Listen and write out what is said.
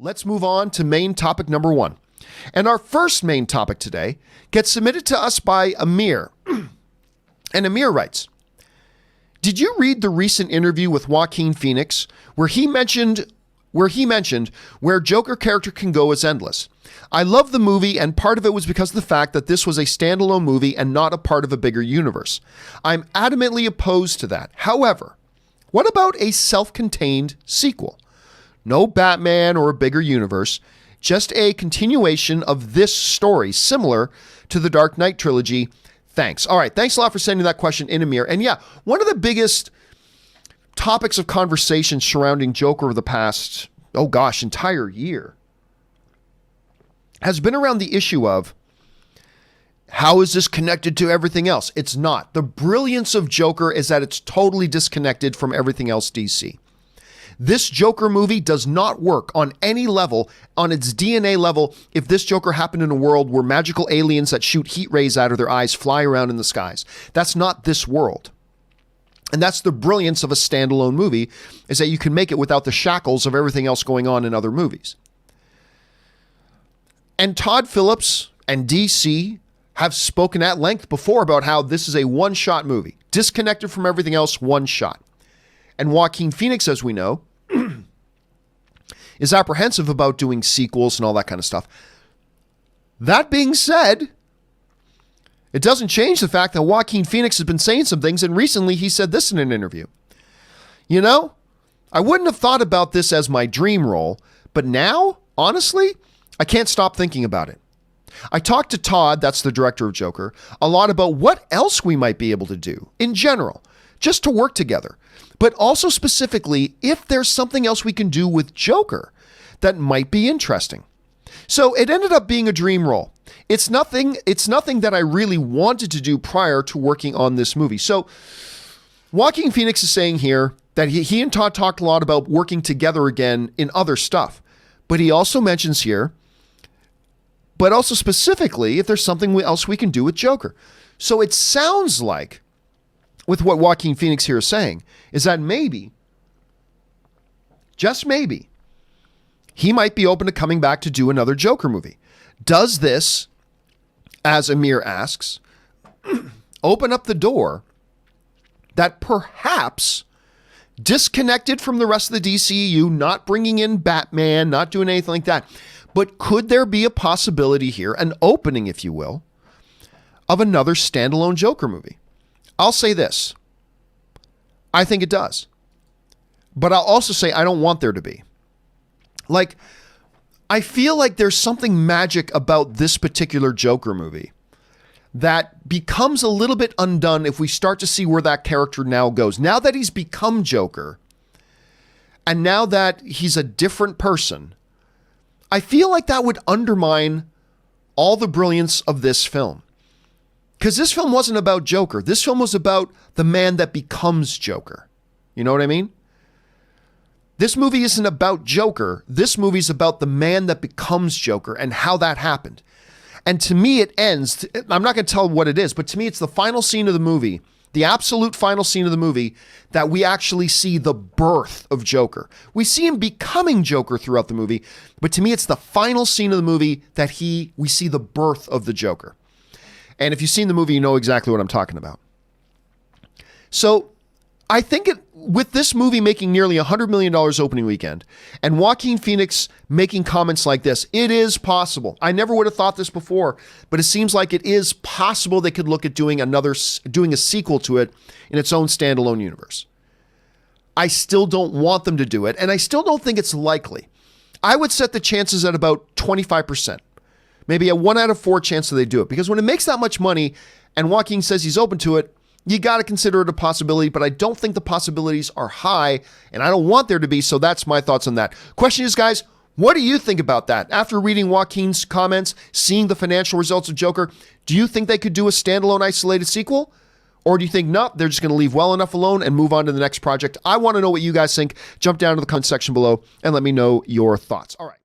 Let's move on to main topic number 1. And our first main topic today gets submitted to us by Amir. And Amir writes, did you read the recent interview with Joaquin Phoenix where he mentioned where Joker character can go is endless? I love the movie, and part of it was because of the fact that this was a standalone movie and not a part of a bigger universe. I'm adamantly opposed to that. However, what about a self-contained sequel? No Batman or a bigger universe, just a continuation of this story, similar to the Dark Knight trilogy. Thanks. All right, thanks a lot for sending that question in, Amir. And yeah, one of the biggest topics of conversation surrounding Joker over the past, entire year has been around the issue of how is this connected to everything else? It's not. The brilliance of Joker is that it's totally disconnected from everything else DC. This Joker movie does not work on any level, on its DNA level, if this Joker happened in a world where magical aliens that shoot heat rays out of their eyes fly around in the skies. That's not this world. And that's the brilliance of a standalone movie, is that you can make it without the shackles of everything else going on in other movies. And Todd Phillips and DC have spoken at length before about how this is a one-shot movie, disconnected from everything else, one shot. And Joaquin Phoenix, as we know, is apprehensive about doing sequels and all that kind of stuff. That being said, it doesn't change the fact that Joaquin Phoenix has been saying some things, and recently he said this in an interview. You know, I wouldn't have thought about this as my dream role, but now, honestly, I can't stop thinking about it. I talked to Todd, that's the director of Joker, a lot about what else we might be able to do in general, just to work together, but also specifically if there's something else we can do with Joker that might be interesting. So it ended up being a dream role. It's nothing that I really wanted to do prior to working on this movie. So Joaquin Phoenix is saying here that he and Todd talked a lot about working together again in other stuff, but he also mentions here, but also specifically if there's something else we can do with Joker. So it sounds like, with what Joaquin Phoenix here is saying, is that maybe, just maybe, he might be open to coming back to do another Joker movie. Does this, as Amir asks, open up the door that perhaps, disconnected from the rest of the DCEU, not bringing in Batman, not doing anything like that, but could there be a possibility here, an opening, if you will, of another standalone Joker movie? I'll say this. I think it does. But I'll also say I don't want there to be. Like, I feel like there's something magic about this particular Joker movie that becomes a little bit undone if we start to see where that character now goes. Now that he's become Joker, and now that he's a different person, I feel like that would undermine all the brilliance of this film. Because this film wasn't about Joker. This film was about the man that becomes Joker. You know what I mean? This movie isn't about Joker. This movie's about the man that becomes Joker and how that happened. And to me, it ends, I'm not going to tell what it is, but to me, it's the final scene of the movie, the absolute final scene of the movie, that we actually see the birth of Joker. We see him becoming Joker throughout the movie, but to me, it's the final scene of the movie that we see the birth of the Joker. And if you've seen the movie, you know exactly what I'm talking about. So I think with this movie making nearly $100 million opening weekend and Joaquin Phoenix making comments like this, it is possible. I never would have thought this before, but it seems like it is possible they could look at doing a sequel to it in its own standalone universe. I still don't want them to do it, and I still don't think it's likely. I would set the chances at about 25%. Maybe a 1 out of 4 chance that they do it. Because when it makes that much money and Joaquin says he's open to it, you got to consider it a possibility, but I don't think the possibilities are high, and I don't want there to be, so that's my thoughts on that. Question is, guys, what do you think about that? After reading Joaquin's comments, seeing the financial results of Joker, do you think they could do a standalone isolated sequel? Or do you think, no, they're just going to leave well enough alone and move on to the next project? I want to know what you guys think. Jump down to the comment section below and let me know your thoughts. All right.